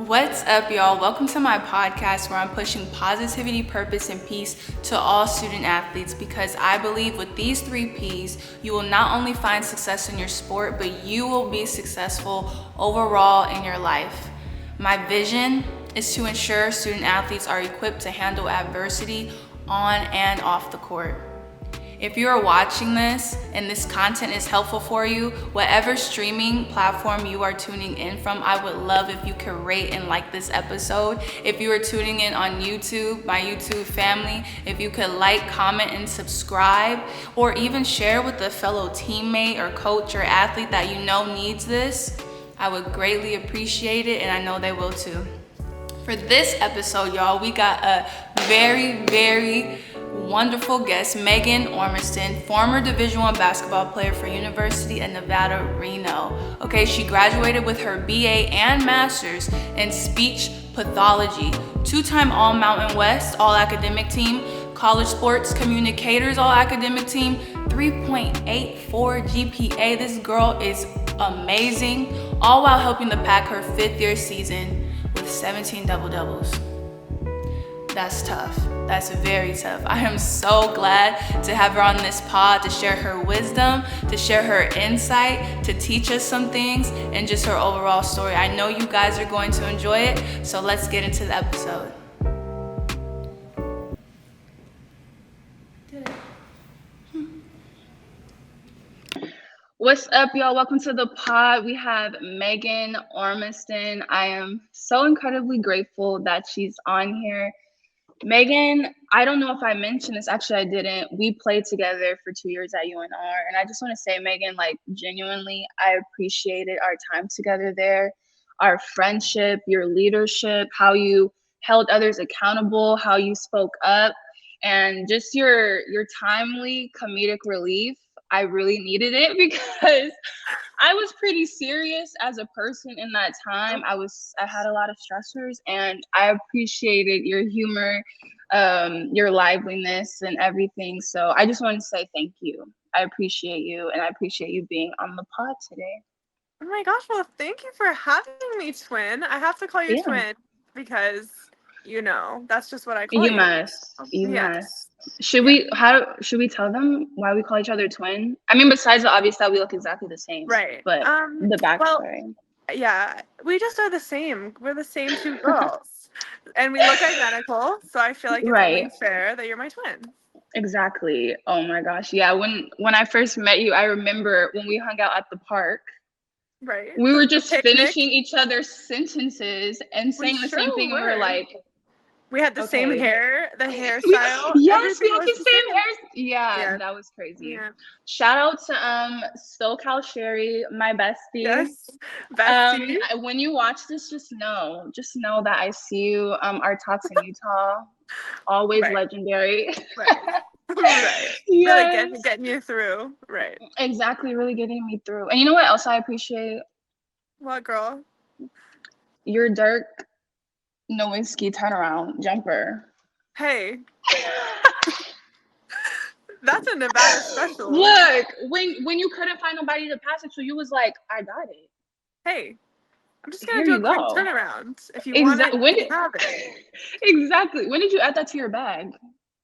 What's up, y'all? Welcome to my podcast where I'm pushing positivity, purpose, and peace to all student athletes because I believe with these 3 P's, you will not only find success in your sport, but you will be successful overall in your life. My vision is to ensure student athletes are equipped to handle adversity on and off the court. If you are watching this and this content is helpful for you, whatever streaming platform you are tuning in from, I would love if you could rate and like this episode. If you are tuning in on YouTube, my YouTube family, if you could like, comment, and subscribe, or even share with a fellow teammate or coach or athlete that you know needs this, I would greatly appreciate it, and I know they will too. For this episode, y'all, we got a very wonderful guest, Megan Ormiston, former Division I basketball player for University of Nevada, Reno. Okay, she graduated with her BA and Master's in speech pathology, 2-time All Mountain West All Academic Team, college sports Communicators All Academic Team, 3.84 GPA. This girl is amazing, all while helping to pack her 5th year season with 17 double-doubles. That's tough. That's very tough. I am so glad to have her on this pod to share her wisdom, to share her insight, to teach us some things, and just her overall story. I know you guys are going to enjoy it, so let's get into the episode. What's up, y'all? Welcome to the pod. We have Megan Ormiston. I am so incredibly grateful that she's on here. Megan, I don't know if I mentioned this. Actually, I didn't. We played together for 2 years at UNR. And I just want to say, Megan, like, genuinely, I appreciated our time together there, our friendship, your leadership, how you held others accountable, how you spoke up, and just your timely comedic relief. I really needed it because I was pretty serious as a person in that time. I had a lot of stressors, and I appreciated your humor, your liveliness, and everything. So I just wanted to say thank you. I appreciate you, and I appreciate you being on the pod today. Oh my gosh, well, thank you for having me, twin. I have to call you twin because, that's just what I call you. You must. Should we tell them why we call each other twin? I mean, besides the obvious that we look exactly the same. Right. But the backstory. Well, yeah, we just are the same. We're the same 2 girls. And we look identical, so I feel like it's only fair that you're my twin. Exactly. Oh my gosh. Yeah, when I first met you, I remember when we hung out at the park. Right. We were just finishing each other's sentences and saying the same thing. We were like, we had the same hair, the hairstyle. Yes, we had the same hair. Yeah, that was crazy. Yeah. Shout out to SoCal Sherry, my bestie. Yes, bestie. When you watch this, just know that I see you. Our talks in Utah, always legendary. Right. Yes. Really getting you through. Right. Exactly, really getting me through. And you know what else I appreciate? What, girl? Your Dirk Nowitzki turnaround jumper. Hey. That's a Nevada special. Look, when you couldn't find nobody to pass it to, you was like, I got it. Hey, I'm just gonna do a quick turnaround. If you want it, you have it. Exactly. When did you add that to your bag?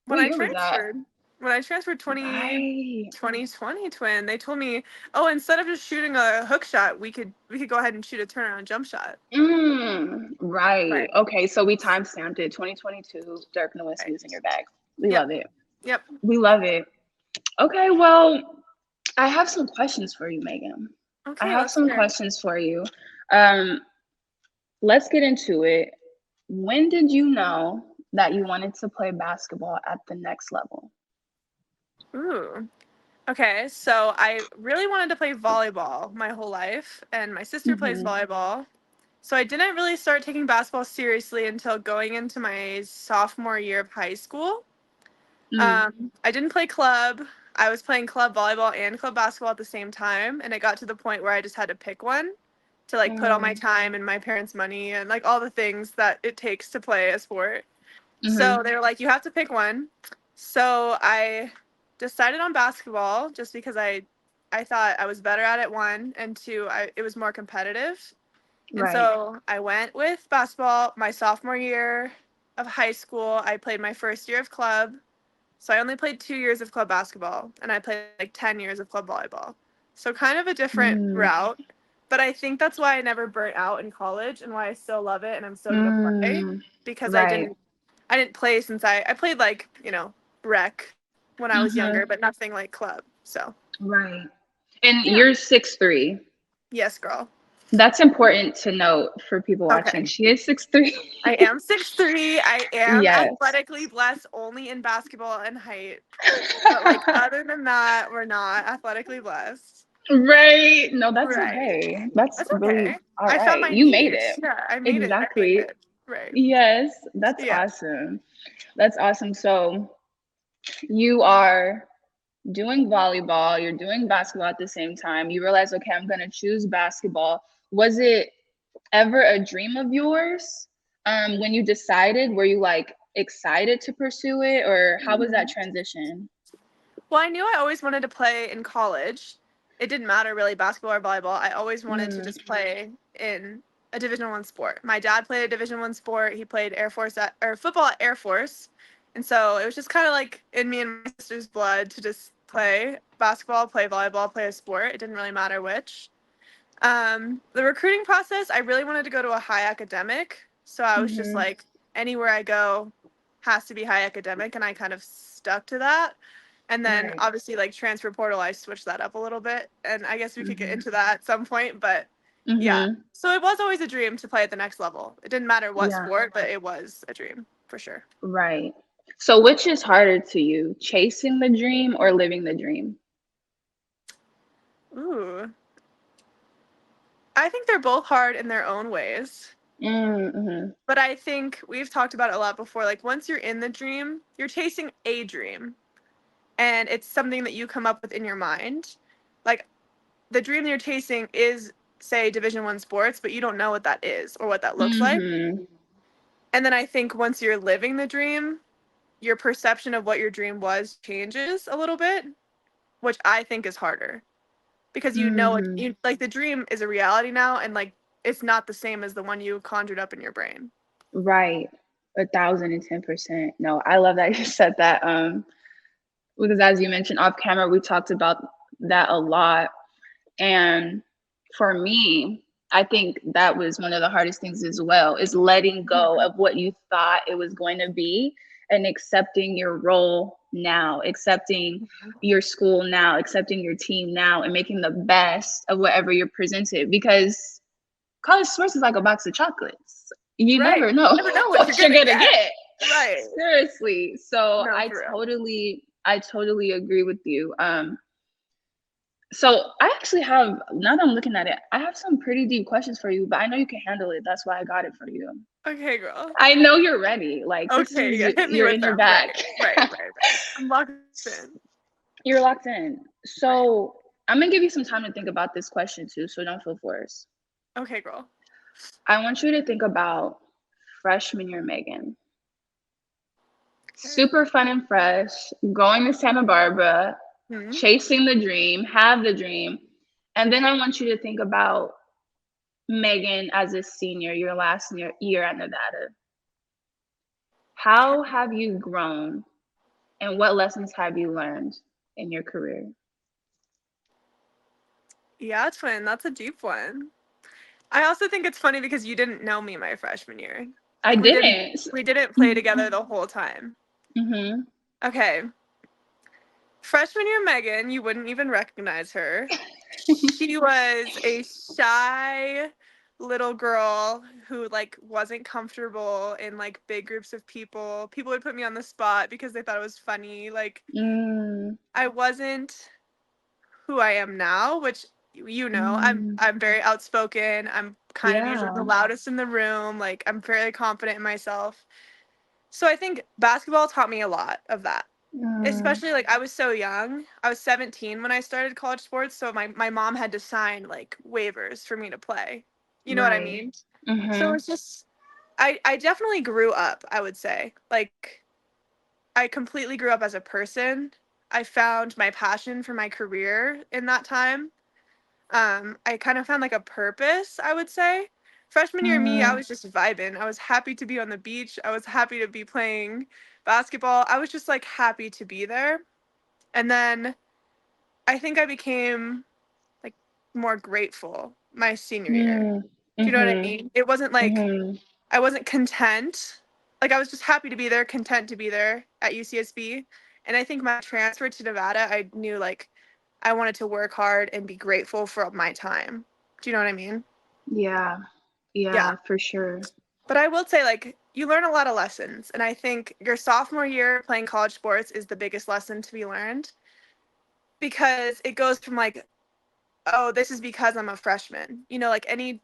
When I transferred 2020 twin, they told me, instead of just shooting a hook shot, we could go ahead and shoot a turnaround jump shot. Right. Okay, so we timestamped it. 2022, Dirk Nowitzki is in your bag. We love it. Yep. We love it. Okay, well, I have some questions for you, Megan. Okay, I have some questions for you. Let's get into it. When did you know that you wanted to play basketball at the next level? Ooh. Okay, so I really wanted to play volleyball my whole life, and my sister plays volleyball. So I didn't really start taking basketball seriously until going into my sophomore year of high school. I didn't play club. I was playing club volleyball and club basketball at the same time, and it got to the point where I just had to pick one to put all my time and my parents' money and all the things that it takes to play a sport. So they were like, you have to pick one. So I decided on basketball just because I thought I was better at it, 1, and 2, it was more competitive. And Right. so I went with basketball my sophomore year of high school. I played my first year of club. So I only played 2 years of club basketball, and I played like 10 years of club volleyball. So kind of a different Mm, route. But I think that's why I never burnt out in college and why I still love it and I'm still gonna play. mm, Because right. I didn't play since I played like, rec when I was Mm-hmm. younger, but nothing like club. So Right. And yeah. you're 6'3". Yes, girl. That's important to note for people watching. Okay. She is 6'3". I am 6'3". I am Yes. athletically blessed only in basketball and height. But like other than that, we're not athletically blessed. Right. No, that's Right. okay. That's That's really okay. all I found right. my You made niche. it. Yeah, I made it. I made Exactly. it. Right. Yes, that's Yeah. awesome. That's awesome. So you are doing volleyball, you're doing basketball at the same time. You realize, okay, I'm going to choose basketball. Was it ever a dream of yours when you decided? Were you like excited to pursue it, or how was that Mhm. transition? Well, I knew I always wanted to play in college. It didn't matter really basketball or volleyball. I always wanted to Mm, just play in a Division 1 sport. My dad played a Division 1 sport. He played football at Air Force. And so it was just kind of like in me and my sister's blood to just play basketball, play volleyball, play a sport. It didn't really matter which. The recruiting process, I really wanted to go to a high academic. So I was just mm-hmm. like, anywhere I go has to be high academic. And I kind of stuck to that. And then Right. obviously, like transfer portal, I switched that up a little bit. And I guess we could get Mm-hmm. into that at some point. But yeah. Mm-hmm. So it was always a dream to play at the next level. It didn't matter what Yeah. sport, but it was a dream for sure. Right. So which is harder to you, chasing the dream or living the dream? Ooh. I think they're both hard in their own ways. Mm-hmm. But I think we've talked about it a lot before. Like once you're in the dream, you're chasing a dream. And it's something that you come up with in your mind. Like the dream you're chasing is, say, Division 1 sports, but you don't know what that is or what that looks like. Mm-hmm. And then I think once you're living the dream, your perception of what your dream was changes a little bit, which I think is harder because you know it, Mm-hmm. you like the dream is a reality now, and like it's not the same as the one you conjured up in your brain. Right. 1,010%. No, I love that you said that. Because as you mentioned off camera, we talked about that a lot. And for me, I think that was one of the hardest things as well, is letting go of what you thought it was going to be and accepting your role now, accepting your school now, accepting your team now, and making the best of whatever you're presented. Because college sports is like a box of chocolates. You Right. never know You never know what what you're you're gonna gonna get. get. Right. Seriously. So No, I for real. totally agree with you. So I actually have, now that I'm looking at it, I have some pretty deep questions for you, but I know you can handle it. That's why I got it for you. Okay, girl. I know you're ready. Like this Okay, is, yeah, hit me you're with in your them. bag. Right, right, right, right. I'm locked in. You're locked in. Right. So I'm gonna give you some time to think about this question too, so don't feel forced. Okay, girl. I want you to think about freshman year Megan. Okay. Super fun and fresh, going to Santa Barbara, Hmm. chasing the dream, have the dream. And then I want you to think about Megan as a senior, your last year at Nevada. How have you grown and what lessons have you learned in your career? Yeah, twin. That's a deep one. I also think it's funny because you didn't know me my freshman year. I Like didn't. we didn't play together the whole time. Mm-hmm. Okay. Freshman year Megan, you wouldn't even recognize her. She was a shy little girl who like wasn't comfortable in like big groups of people. People would put me on the spot because they thought it was funny. Like Mm, I wasn't who I am now, which you know, mm, I'm very outspoken. I'm kind of usually yeah. the loudest in the room. Like I'm fairly confident in myself. So I think basketball taught me a lot of that. Mm, Especially like I was so young. I was 17 when I started college sports, so my mom had to sign like waivers for me to play. You know what I right. mean? So Mm-hmm. it's just I definitely grew up, I would say. Like I completely grew up as a person. I found my passion for my career in that time. I kind of found like a purpose, I would say. Freshman year me, I was just vibing. I was happy to be on the beach. I was happy to be playing basketball. I was just like happy to be there. And then I think I became like more grateful my senior year. Do you know what I mean? It wasn't like I wasn't content. Like I was just happy to be there, content to be there at UCSB. And I think my transfer to Nevada, I knew like I wanted to work hard and be grateful for my time. Do you know what I mean? Yeah. Yeah. Yeah, for sure. But I will say, like, you learn a lot of lessons. And I think your sophomore year playing college sports is the biggest lesson to be learned because it goes from like, oh, this is because I'm a freshman. You know, like any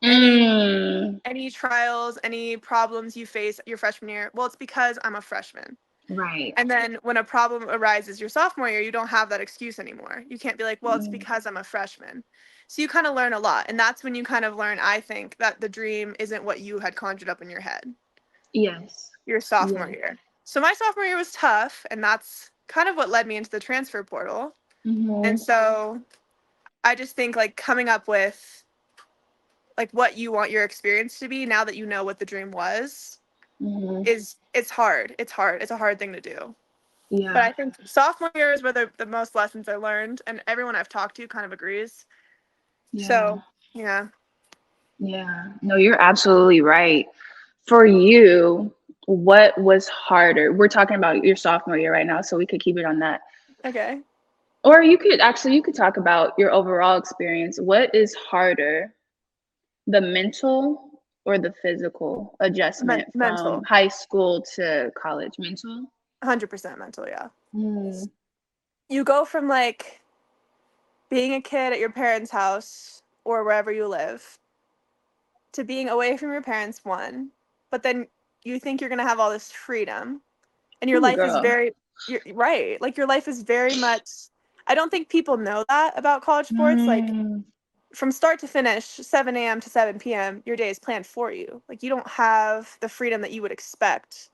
trials, any problems you face your freshman year, well, it's because I'm a freshman. Right. And then when a problem arises your sophomore year, you don't have that excuse anymore. You can't be like, well, it's because I'm a freshman. So you kind of learn a lot. And that's when you kind of learn, I think, that the dream isn't what you had conjured up in your head. Yes. Your sophomore year. So my sophomore year was tough, and that's kind of what led me into the transfer portal. And so I just think like coming up with like what you want your experience to be now that you know what the dream was it's hard. It's hard. It's a hard thing to do. Yeah. But I think sophomore year is where the most lessons are learned, and everyone I've talked to kind of agrees. Yeah. So, yeah. Yeah. No, you're absolutely right. For you, what was harder? We're talking about your sophomore year right now, so we could keep it on that. Okay. Or you could talk about your overall experience. What is harder, the mental or the physical adjustment from Mental. high school to college? Mental? 100% mental, yeah. You go from like being a kid at your parents' house or wherever you live to being away from your parents, one, but then you think you're going to have all this freedom and your life is you're right. Like your life is very much, I don't think people know that about college sports. Like from start to finish, 7 a.m. to 7 p.m., your day is planned for you. Like you don't have the freedom that you would expect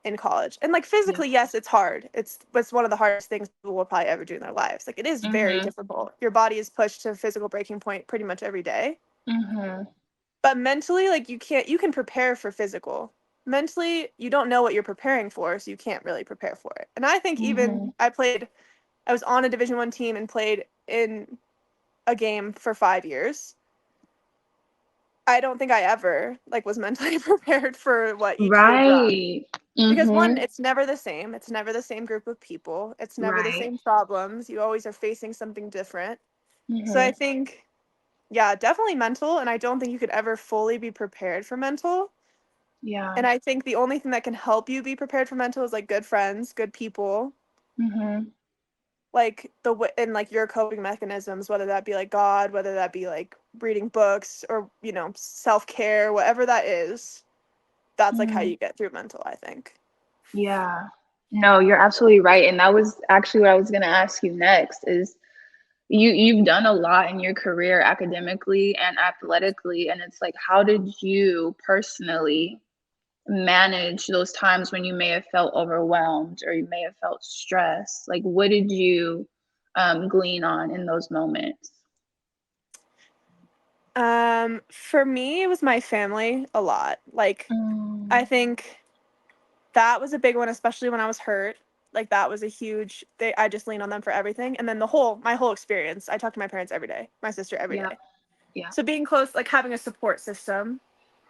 in college. And like physically, yes, it's hard. It's one of the hardest things people will probably ever do in their lives. Like it is very difficult. Your body is pushed to a physical breaking point pretty much every day. But mentally, like you can prepare for physical. Mentally, you don't know what you're preparing for, so you can't really prepare for it. And I think even I was on a Division I team and played in a game for 5 years. I don't think I ever like was mentally prepared for what each year brought. Because one, it's never the same. It's never the same group of people. It's never the same problems. You always are facing something different. So I think, yeah, definitely mental. And I don't think you could ever fully be prepared for mental. Yeah. And I think the only thing that can help you be prepared for mental is like good friends, good people. Like and like your coping mechanisms, whether that be like God, whether that be like reading books or, you know, self-care, whatever that is. That's like how you get through mental, I think. Yeah. No, you're absolutely right. And that was actually what I was going to ask you next is you've done a lot in your career academically and athletically. And it's like, how did you personally manage those times when you may have felt overwhelmed or you may have felt stressed? Like, what did you glean on in those moments? For me, it was my family a lot. Like, I think that was a big one, especially when I was hurt. Like, that was a huge thing. I just leaned on them for everything. And then my whole experience, I talk to my parents every day, my sister every day. Yeah. So being close, like having a support system,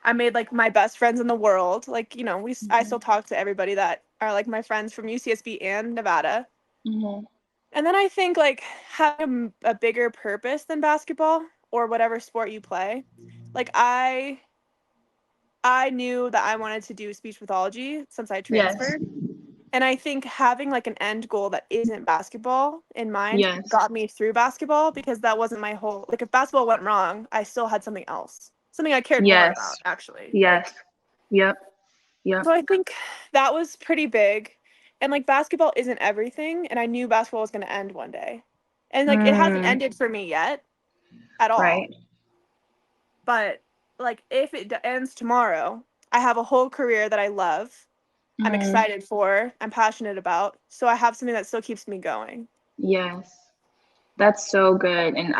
I made like my best friends in the world. Like, you know, I still talk to everybody that are like my friends from UCSB and Nevada. And then I think like having a bigger purpose than basketball or whatever sport you play. Like I knew that I wanted to do speech pathology since I transferred. And I think having like an end goal that isn't basketball in mind got me through basketball because that wasn't my whole, like if basketball went wrong, I still had something else, something I cared more about actually. So I think that was pretty big. And like basketball isn't everything. And I knew basketball was going to end one day. And like it hasn't ended for me yet at all. But like if it ends tomorrow, I have a whole career that I love. I'm excited for, I'm passionate about. So I have something that still keeps me going. Yes. That's so good. And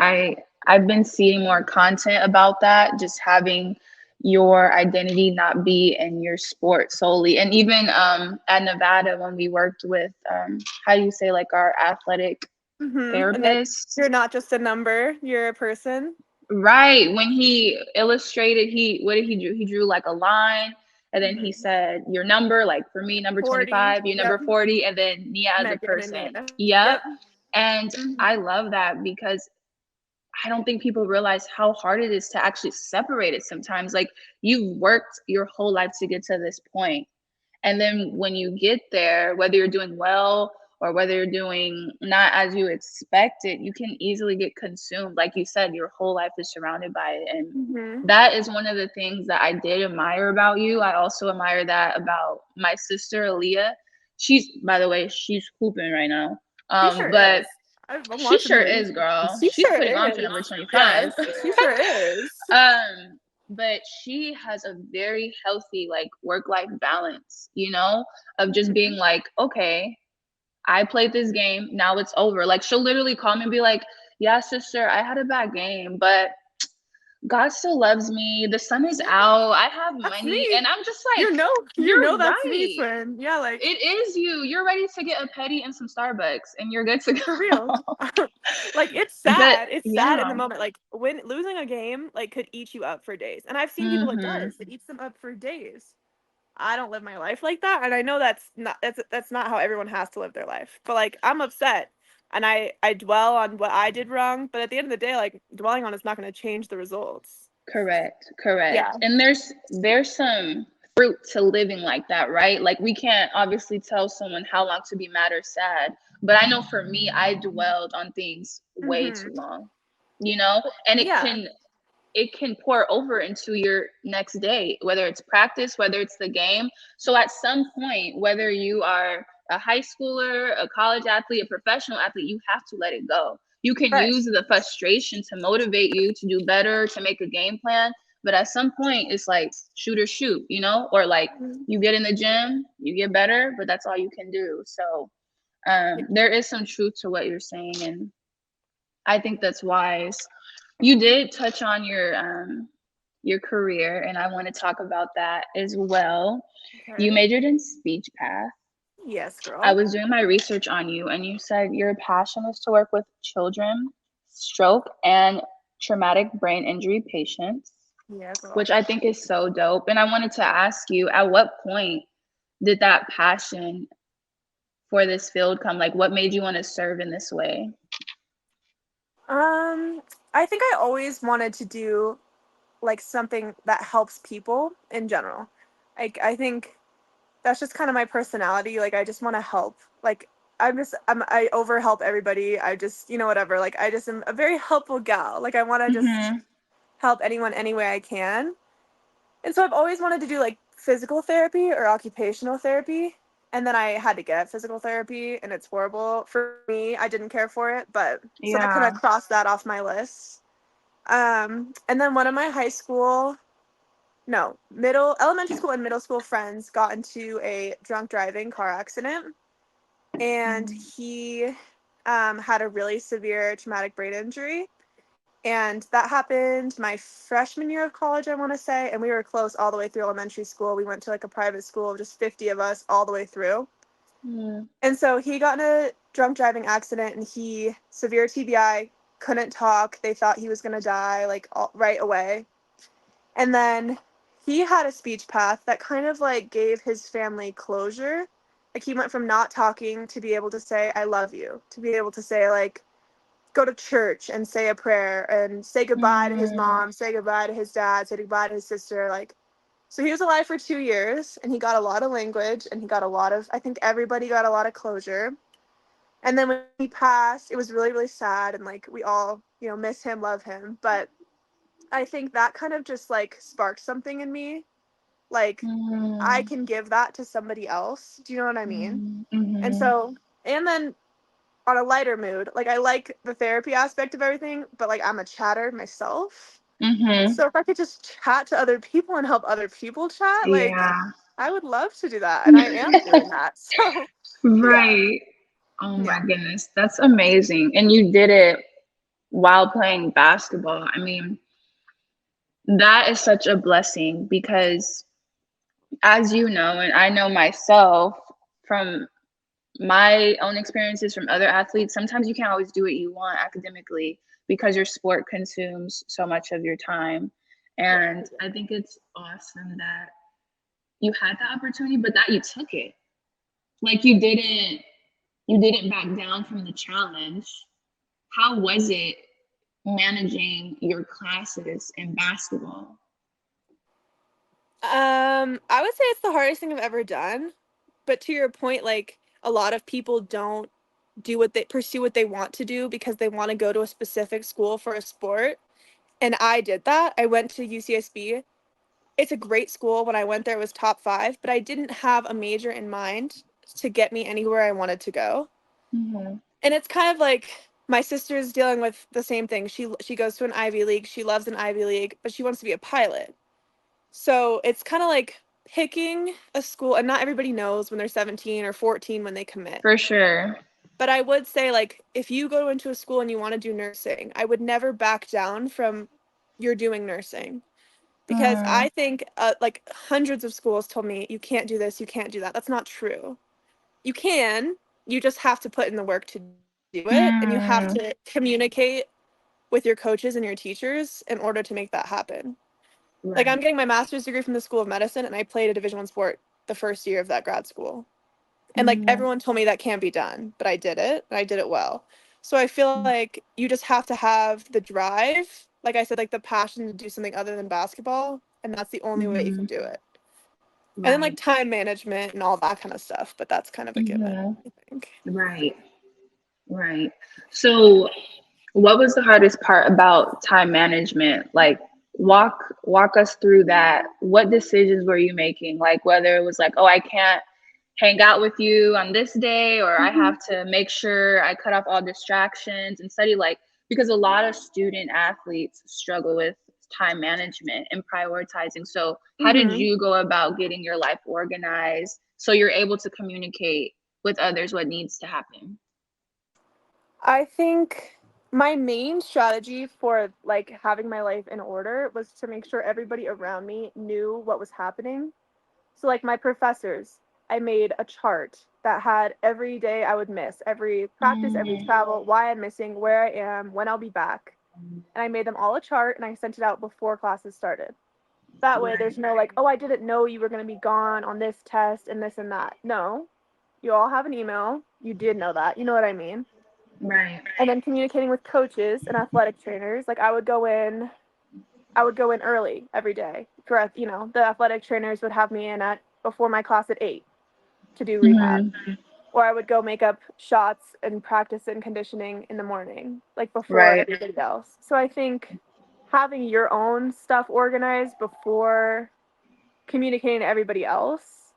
I've been seeing more content about that, just having your identity not be in your sport solely. And even at Nevada, when we worked with how do you say, like, our athletic And that therapist, you're not just a number, you're a person. right, when he illustrated, what did he do? He drew like a line, and then he said your number, like for me, number 40. 25, you Yep. number 40, and then Nia as a Megan and person. Nia. Yep. Yep. And I love that, because I don't think people realize how hard it is to actually separate it sometimes. Like, you've worked your whole life to get to this point. And then when you get there, whether you're doing well or whether you're doing not as you expected, you can easily get consumed. Like you said, your whole life is surrounded by it. And that is one of the things that I did admire about you. I also admire that about my sister, Aaliyah. By the way, she's hooping right now. But is. I'm she sure her. is, girl. She's She's sure putting on for is. number 25. Yes, she sure is. But she has a very healthy, like, work-life balance, of just being like, okay, I played this game, now it's over. Like, she'll literally call me and be like, yeah, sister, I had a bad game, but God still loves me. The sun is out. I have money. Me. And I'm just like, you know that's right. me, friend. Yeah, like, it is you. You're ready to get a petty and some Starbucks, and you're good to go. for real. Like, it's sad. But, it's sad in the moment. Like, when losing a game, like, could eat you up for days. And I've seen people it does. It eats them up for days. I don't live my life like that, and I know that's not how everyone has to live their life. But, like, I'm upset, and I dwell on what I did wrong. But at the end of the day, like, dwelling on it's not going to change the results. Correct. Yeah. And there's some fruit to living like that, right? Like, we can't obviously tell someone how long to be mad or sad, but I know for me, I dwelled on things way too long, and it can pour over into your next day, whether it's practice, whether it's the game. So at some point, whether you are a high schooler, a college athlete, a professional athlete, you have to let it go. You can use the frustration to motivate you to do better, to make a game plan. But at some point, it's like shoot or shoot, or like you get in the gym, you get better, but that's all you can do. So there is some truth to what you're saying. And I think that's wise. You did touch on your career, and I want to talk about that as well. Okay. You majored in speech path. Yes, girl. I was doing my research on you, and you said your passion is to work with children, stroke, and traumatic brain injury patients. Yeah, girl. Which I think is so dope. And I wanted to ask you, at what point did that passion for this field come? Like, what made you want to serve in this way? I think I always wanted to do, like, something that helps people in general. Like, I think that's just kind of my personality. Like, I just want to help. Like, I over help everybody. I just, whatever. Like, I just am a very helpful gal. Like, I want to just help anyone any way I can. And so I've always wanted to do, like, physical therapy or occupational therapy. And then I had to get physical therapy, and it's horrible for me. I didn't care for it, but so I kind of crossed that off my list. And then one of my elementary school and middle school friends got into a drunk driving car accident, and he had a really severe traumatic brain injury. And that happened my freshman year of college, I want to say. And we were close all the way through elementary school. We went to, like, a private school of just 50 of us all the way through. And so he got in a drunk driving accident, and he severe TBI, couldn't talk. They thought he was going to die, like, right away. And then he had a speech path that kind of, like, gave his family closure. Like, he went from not talking to be able to say, I love you, to be able to say, like, go to church and say a prayer and say goodbye to his mom, say goodbye to his dad, say goodbye to his sister. Like, so he was alive for 2 years, and he got a lot of language, and he got I think everybody got a lot of closure. And then when he passed, it was really, really sad. And, like, we all, miss him, love him. But I think that kind of just, like, sparked something in me. Like, I can give that to somebody else. Do you know what I mean? And so, and then on a lighter mood, like, I like the therapy aspect of everything, but, like, I'm a chatter myself. So if I could just chat to other people and help other people chat, like, I would love to do that. And I am doing that. So, right. Oh my goodness. That's amazing. And you did it while playing basketball. I mean, that is such a blessing because, as you know, and I know myself from my own experiences from other athletes, sometimes you can't always do what you want academically because your sport consumes so much of your time. And I think it's awesome that you had the opportunity, but that you took it. Like you didn't back down from the challenge. How was it managing your classes in basketball? I would say it's the hardest thing I've ever done. But to your point, like a lot of people don't pursue what they want to do because they want to go to a specific school for a sport. And I did that. I went to UCSB. It's a great school. When I went there, it was top 5, but I didn't have a major in mind to get me anywhere I wanted to go. Mm-hmm. And it's kind of like my sister's dealing with the same thing. She goes to an Ivy League. She loves an Ivy League, but she wants to be a pilot. So it's kind of like picking a school, and not everybody knows when they're 17 or 14 when they commit. For sure. But I would say, like, if you go into a school and you want to do nursing, I would never back down from you're doing nursing. Because I think, like, hundreds of schools told me, you can't do this, you can't do that. That's not true. You can. You just have to put in the work to do it, and you have to communicate with your coaches and your teachers in order to make that happen. Right. Like, I'm getting my master's degree from the School of Medicine, and I played a Division I sport the first year of that grad school. And, like, everyone told me that can't be done, but I did it, and I did it well. So I feel like you just have to have the drive, like I said, like, the passion to do something other than basketball, and that's the only way you can do it. And then, like, time management and all that kind of stuff, but that's kind of a given, I think. Right. So what was the hardest part about time management? Like walk us through that. What decisions were you making? Like whether it was like, oh, I can't hang out with you on this day, or I have to make sure I cut off all distractions and study, like, because a lot of student athletes struggle with time management and prioritizing. So how did you go about getting your life organized so you're able to communicate with others what needs to happen? I think my main strategy for, like, having my life in order was to make sure everybody around me knew what was happening. So, like, my professors, I made a chart that had every day I would miss, every practice, every travel, why I'm missing, where I am, when I'll be back. And I made them all a chart, and I sent it out before classes started. That way there's no, like, oh, I didn't know you were going to be gone on this test and this and that. No, you all have an email. You did know that. You know what I mean? Right. And then communicating with coaches and athletic trainers. Like, I would go in early every day. For, you know, the athletic trainers would have me in at before my class at 8 to do rehab. Or I would go make up shots and practice and conditioning in the morning, like before everybody else. So I think having your own stuff organized before communicating to everybody else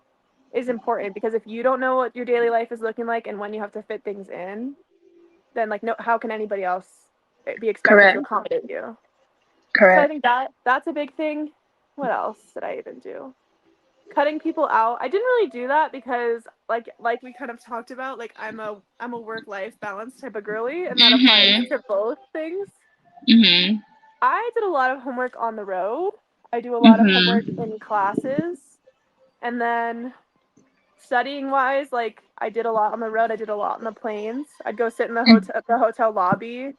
is important, because if you don't know what your daily life is looking like and when you have to fit things in, then, like, no, how can anybody else be expected to accommodate you? So I think that's a big thing. What else did I even do? Cutting people out. I didn't really do that because, like we kind of talked about, like, I'm a work-life balance type of girly, and that applies to both things. I did a lot of homework on the road. I do a lot of homework in classes, and then studying wise, like, I did a lot on the road. I did a lot on the planes. I'd go sit in the hotel lobby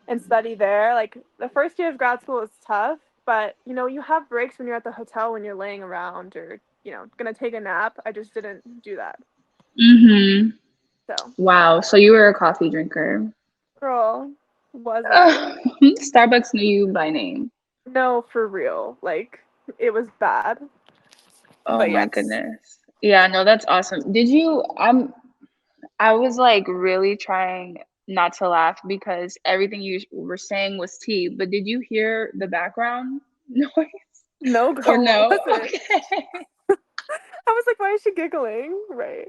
and study there. Like, the first year of grad school was tough, but, you know, you have breaks when you're at the hotel, when you're laying around or, you know, gonna take a nap. I just didn't do that. So. Wow. So you were a coffee drinker. Girl, was I? Starbucks knew you by name. No, for real. Like, it was bad. Oh but my yes. goodness. Yeah, no, that's awesome. I was like really trying not to laugh because everything you were saying was tea, but did you hear the background noise? No, girl. Or no? What was it? Okay. I was like, why is she giggling? Right.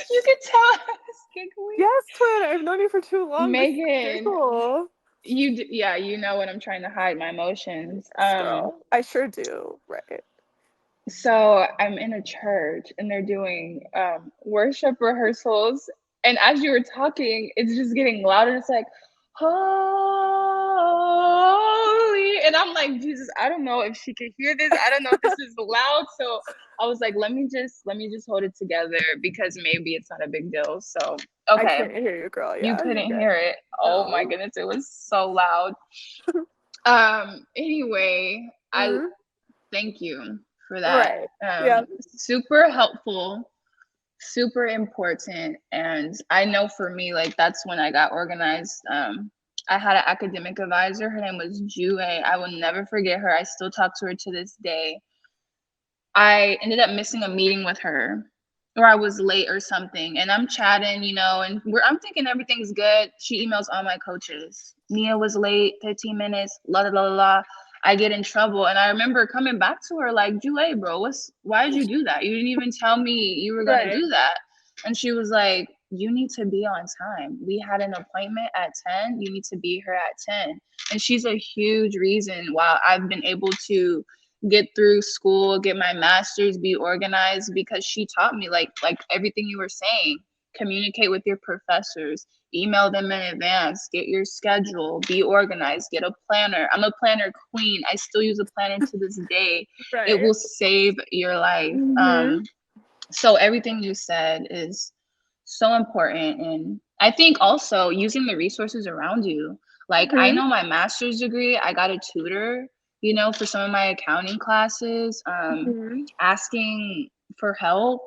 You could tell I was giggling. Yes, twin. I've known you for too long. Megan, Giggle. yeah, you know when I'm trying to hide my emotions. Girl, I sure do. Right. So I'm in a church and they're doing worship rehearsals, and as you were talking, it's just getting louder. It's like, holy, And I'm like, Jesus, I don't know if she could hear this. I don't know if this is loud. So I was like, let me just hold it together because maybe it's not a big deal. So I okay. can't hear you, girl. You Yeah, couldn't you're hear it. Oh my No. goodness, it was so loud. Anyway, I Mhm. thank you for that. Right. Yeah. Super helpful, super important. And I know for me, like that's when I got organized. I had an academic advisor. Her name was Jue. I will never forget her. I still talk to her to this day. I ended up missing a meeting with her, or I was late or something, and I'm chatting, and I'm thinking everything's good. She emails all my coaches. Nia was late, 15 minutes, la la la la. I get in trouble, and I remember coming back to her like, "Jue, bro, why did you do that? You didn't even tell me you were gonna do that." And she was like, "You need to be on time. We had an appointment at 10. You need to be here at 10." And she's a huge reason why I've been able to get through school, get my master's, be organized, because she taught me like everything you were saying. Communicate with your professors, email them in advance, get your schedule, be organized, get a planner. I'm a planner queen. I still use a planner to this day. Right. It will save your life. Mhm. So everything you said is so important. And I think also using the resources around you. Like I know my master's degree, I got a tutor, for some of my accounting classes. Asking for help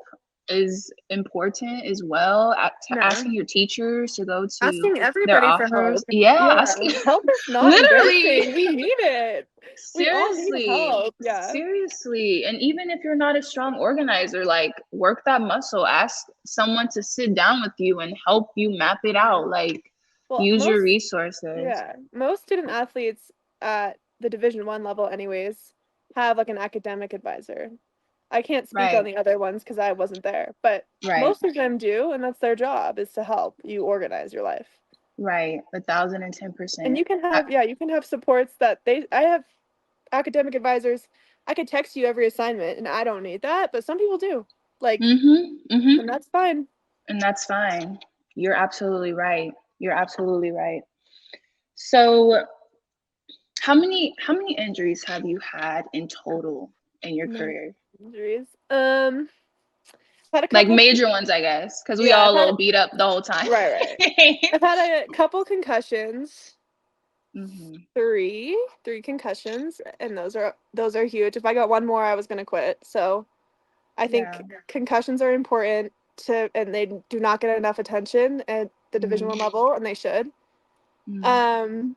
is important as well. Asking your teachers to go to Asking their everybody for office. help. Yeah, Asking help is not literally. embarrassing. We need it. We all need help. Yeah. Seriously. And even if you're not a strong organizer, like work that muscle. Ask someone to sit down with you and help you map it out. Like use your resources. Yeah. Most student athletes at the Division I level anyways have like an academic advisor. I can't speak on the other ones because I wasn't there, but most of them do, and that's their job, is to help you organize your life. Right. 1,010%. And you can have supports that I have academic advisors. I could text you every assignment and I don't need that, but some people do. Like, and that's fine. And that's fine. You're absolutely right. You're absolutely right. So how many injuries have you had in total in your career? Injuries. Had a couple, like major ones, I guess, because we all a little beat up the whole time. Right. I've had a couple concussions. Three concussions, and those are huge. If I got one more, I was gonna quit. So I think concussions are important and they do not get enough attention at the Division I level, and they should. And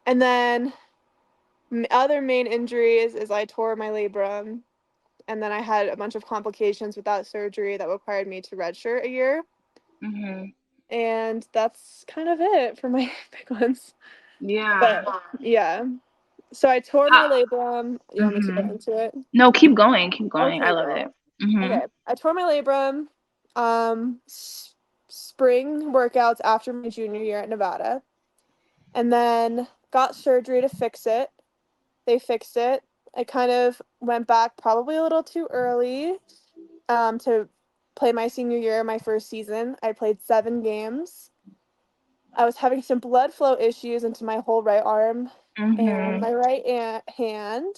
then other main injuries is I tore my labrum, and then I had a bunch of complications with that surgery that required me to redshirt a year. And that's kind of it for my big ones. Yeah. But, yeah. So I tore my labrum. You want me to get into it? No, keep going. Okay, I love it. Okay. I tore my labrum spring workouts after my junior year at Nevada. And then got surgery to fix it. They fixed it. I kind of went back probably a little too early to play my senior year, my first season. I played 7 games. I was having some blood flow issues into my whole right arm and my right hand.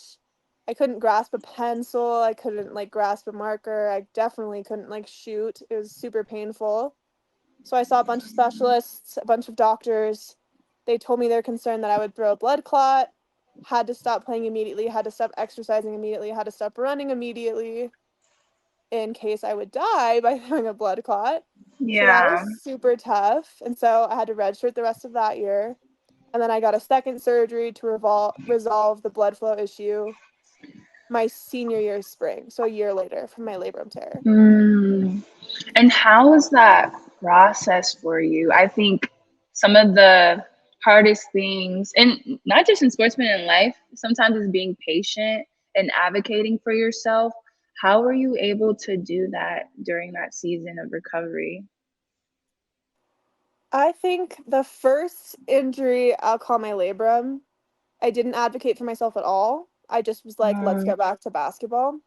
I couldn't grasp a pencil. I couldn't grasp a marker. I definitely couldn't shoot. It was super painful. So I saw a bunch of specialists, a bunch of doctors. They told me they're concerned that I would throw a blood clot, had to stop playing immediately, had to stop exercising immediately, had to stop running immediately in case I would die by throwing a blood clot. So that was super tough. And so I had to redshirt the rest of that year. And then I got a second surgery to resolve the blood flow issue my senior year spring. So a year later from my labrum tear. And how was that process for you? I think some of the hardest things, and not just in sportsman in life, sometimes is being patient and advocating for yourself. How were you able to do that during that season of recovery? I think the first injury I'll call my labrum. I didn't advocate for myself at all. I just was like, let's get back to basketball.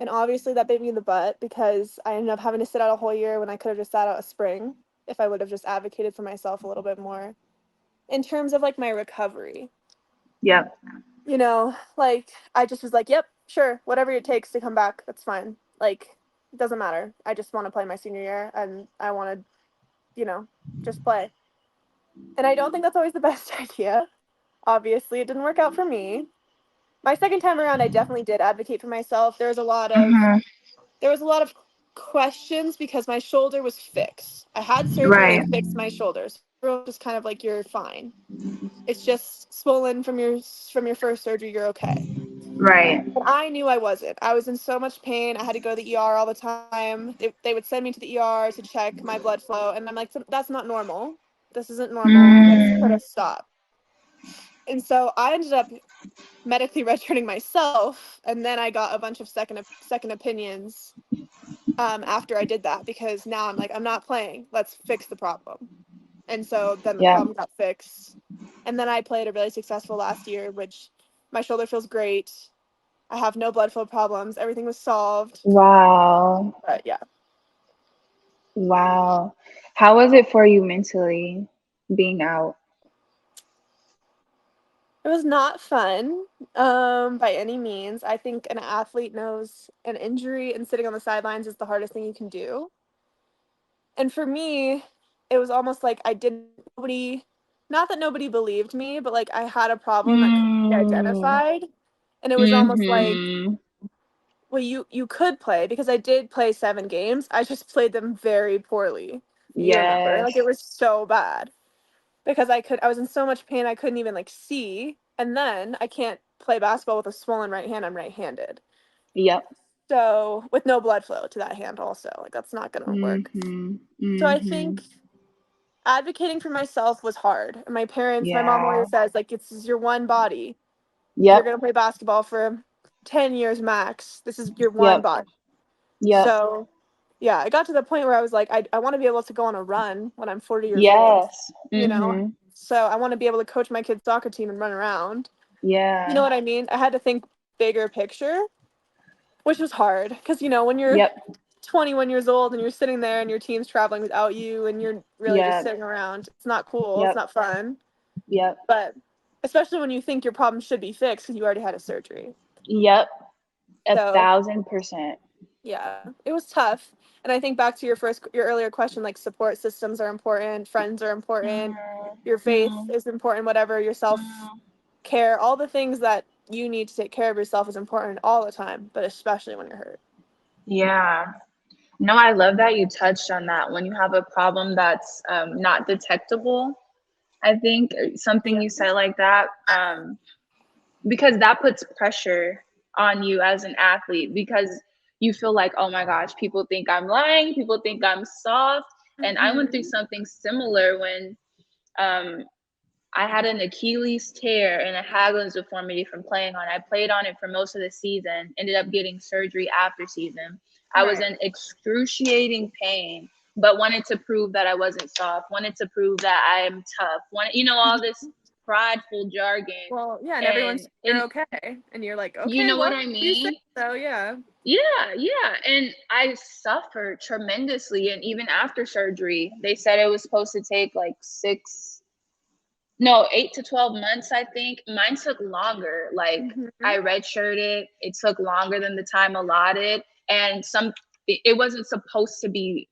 And obviously that bit me in the butt because I ended up having to sit out a whole year when I could have just sat out a spring if I would have just advocated for myself a little bit more. In terms of my recovery. Yep. you know, like I just was like, yep, sure, whatever it takes to come back, that's fine. Like, it doesn't matter. I just want to play my senior year and I want to, you know, just play. And I don't think that's always the best idea. Obviously, it didn't work out for me. My second time around, I definitely did advocate for myself. Mm-hmm. There was a lot of questions because my shoulder was fixed. I had surgery Right. and fixed my shoulders. Everyone was just kind of like, you're fine. It's just swollen from your first surgery. You're okay. Right. But I knew I wasn't. I was in so much pain. I had to go to the ER all the time. They would send me to the ER to check my blood flow, and I'm like, that's not normal. This isn't normal. Let's put Mm, a stop. And so I ended up medically redshirting myself, and then I got a bunch of second opinions after I did that, because now I'm like, I'm not playing. Let's fix the problem. And so then the yeah. problem got fixed. And then I played a really successful last year, which my shoulder feels great. I have no blood flow problems. Everything was solved. Wow. But yeah, Wow. How was it for you mentally being out? it was not fun by any means. I think an athlete knows an injury and sitting on the sidelines is the hardest thing you can do. And for me, it was almost like I didn't, nobody, not that nobody believed me, but like I had a problem that could be Mm, identified. And it was almost like, mm-hmm. well, you could play, because I did play 7 games. I just played them very poorly. If you remember, like Yes. it was so bad because I was in so much pain I couldn't even like see. And then I can't play basketball with a swollen right hand. I'm right-handed. Yep. So with no blood flow to that hand also, like that's not gonna work. Mm-hmm. So I Mm-hmm. think advocating for myself was hard. And my mom Yeah. always says, like, it's your one body. You're Yep. gonna play basketball for 10 years max. This is your one Yep. body. Yep. So yeah, I got to the point where I was like, I want to be able to go on a run when I'm 40 years old, Yes. you know? Mm-hmm. So I want to be able to coach my kids' soccer team and run around. You know Yeah. what I mean? I had to think bigger picture, which was hard because, when you're Yep. 21 years old and you're sitting there and your team's traveling without you and you're really just Yep. sitting around, it's not cool. It's Yep. not fun. Yep. But especially when you think your problem should be fixed because you already had a surgery. Yep. So 1,000%. yeah, it was tough. And I think back to your earlier question, like support systems are important, friends are important, your faith Mm-hmm. is important, whatever, your self care, all the things that you need to take care of yourself is important all the time, but especially when you're hurt. Yeah. No, I love that you touched on that. When you have a problem that's not detectable, I think something Yeah. you said like that, because that puts pressure on you as an athlete because you feel like, oh my gosh, people think I'm lying, people think I'm soft. And I went through Mm-hmm. something similar when um, I had an Achilles tear and a Haglund's deformity from playing on. I played on it for most of the season, ended up getting surgery after season. I was Right. in excruciating pain, but wanted to prove that I wasn't soft, wanted to prove that I am tough, all this prideful jargon. Well, yeah, and everyone's And you're okay, and you're like, you okay, know what well, I you say mean? so, yeah. Yeah, yeah. And I suffered tremendously. And even after surgery, they said it was supposed to take like 8 to 12 months, I think. Mine took longer. Like Mm-hmm. I redshirted, it took longer than the time allotted. And it wasn't supposed to be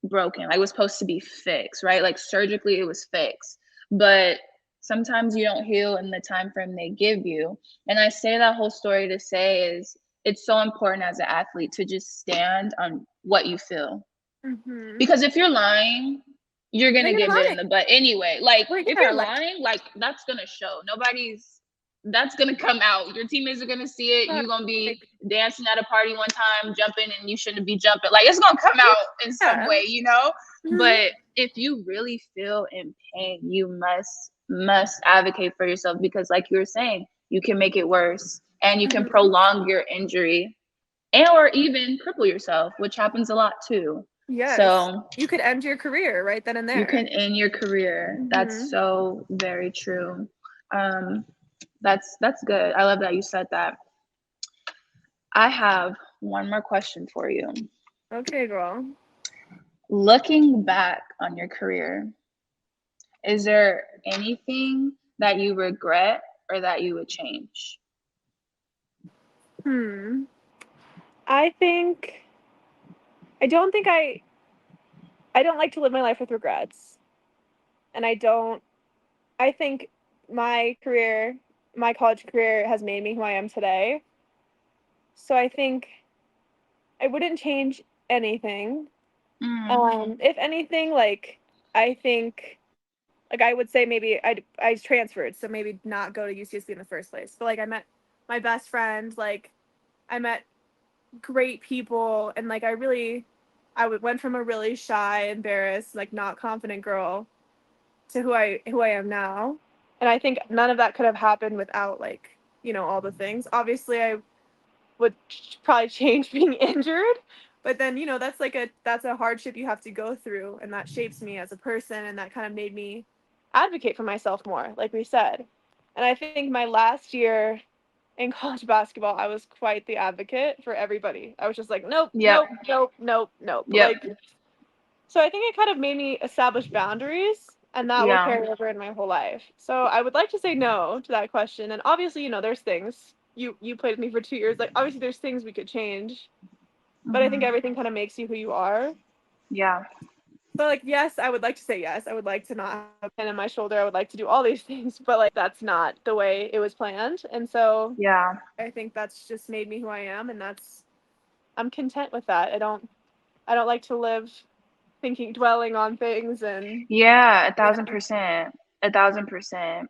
broken. Like, it was supposed to be fixed, right? Like surgically it was fixed. But sometimes you don't heal in the time frame they give you. And I say that whole story to say is it's so important as an athlete to just stand on what you feel. Mm-hmm. Because if you're lying, you're Then gonna you're get bit in lying. the butt anyway. Like Well, if yeah, you're like, lying, like that's gonna show. That's gonna come out. Your teammates are gonna see it. You're gonna be like, dancing at a party one time, jumping, and you shouldn't be jumping. Like it's gonna come out in some yeah. way. Mm-hmm. But if you really feel in pain, you must advocate for yourself because, like you were saying, you can make it worse and you can Mm-hmm. prolong your injury and or even cripple yourself, which happens a lot too. Yes. So You could end your career right then and you there. can end your career. That's Mm-hmm. so very true. Um, that's good. I love that you said that. I have one more question for you. Okay, girl. Looking back on your career, is there anything that you regret or that you would change? I think I don't like to live my life with regrets. And I think my college career has made me who I am today. So I think I wouldn't change anything. If anything, like, I think, like, I would say maybe I transferred, so maybe not go to UCSB in the first place. But, like, I met my best friend, like, I met great people, and, like, went from a really shy, embarrassed, like, not confident girl to who I am now. And I think none of that could have happened without, like, all the things. Obviously, I would probably change being injured, but then, that's a hardship you have to go through, and that shapes me as a person, and that kind of made me advocate for myself more, like we said. And I think my last year in college basketball, I was quite the advocate for everybody. I was just like, nope, Yep. nope, nope, nope, nope. Yep. Like, so I think it kind of made me establish boundaries, and that will carry over in my whole life. So I would like to say no to that question. And obviously, there's things. You played with me for 2 years. Like, obviously, there's things we could change. But I think everything kind of makes you who you are. Yeah. But, like, yes, I would like to say yes. I would like to not have a pin in my shoulder. I would like to do all these things. But, like, that's not the way it was planned. And so Yeah. I think that's just made me who I am. And I'm content with that. I don't like to live dwelling on things. And Yeah, 1,000%. 1,000%.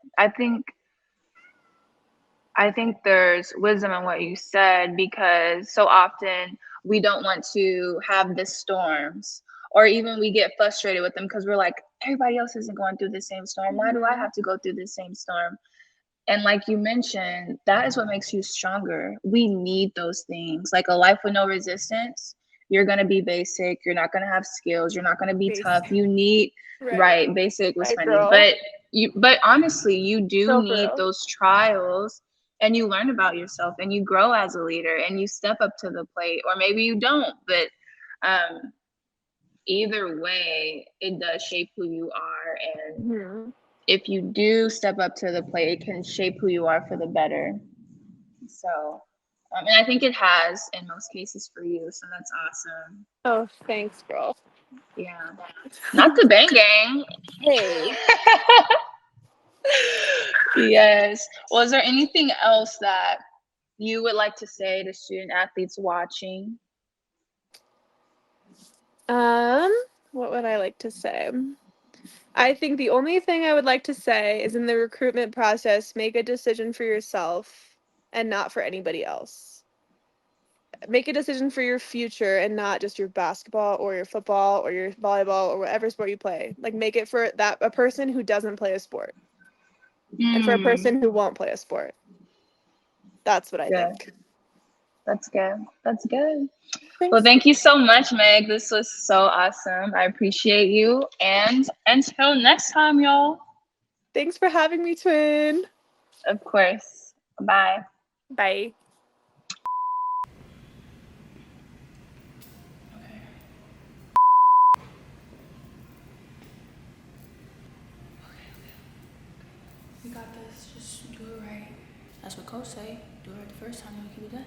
I think there's wisdom in what you said, because so often we don't want to have the storms, or even we get frustrated with them because we're like, everybody else isn't going through the same storm. Why do I have to go through the same storm? And like you mentioned, that is what makes you stronger. We need those things. Like a life with no resistance, you're going to be basic. You're not going to have skills. You're not going to be tough. You need, right, basic was funny. But honestly, you do need those trials, and you learn about yourself, and you grow as a leader, and you step up to the plate, or maybe you don't. But either way, it does shape who you are. And if you do step up to the plate, it can shape who you are for the better. So, and I think it has in most cases for you. So that's awesome. Oh, thanks, girl. Yeah. Not the bang gang. Hey. Yes. Well, is there anything else that you would like to say to student athletes watching? What would I like to say? I think the only thing I would like to say is, in the recruitment process, make a decision for yourself and not for anybody else. Make a decision for your future and not just your basketball or your football or your volleyball or whatever sport you play. Like, make it for a person who doesn't play a sport and for a person who won't play a sport. That's what I think. That's good. That's good. Thanks. Well, thank you so much, Meg. This was so awesome. I appreciate you. And until next time, y'all. Thanks for having me, twin. Of course. Bye. Bye. We got this. Just do it right. That's what Coach say. Do it right the first time and we keep it done.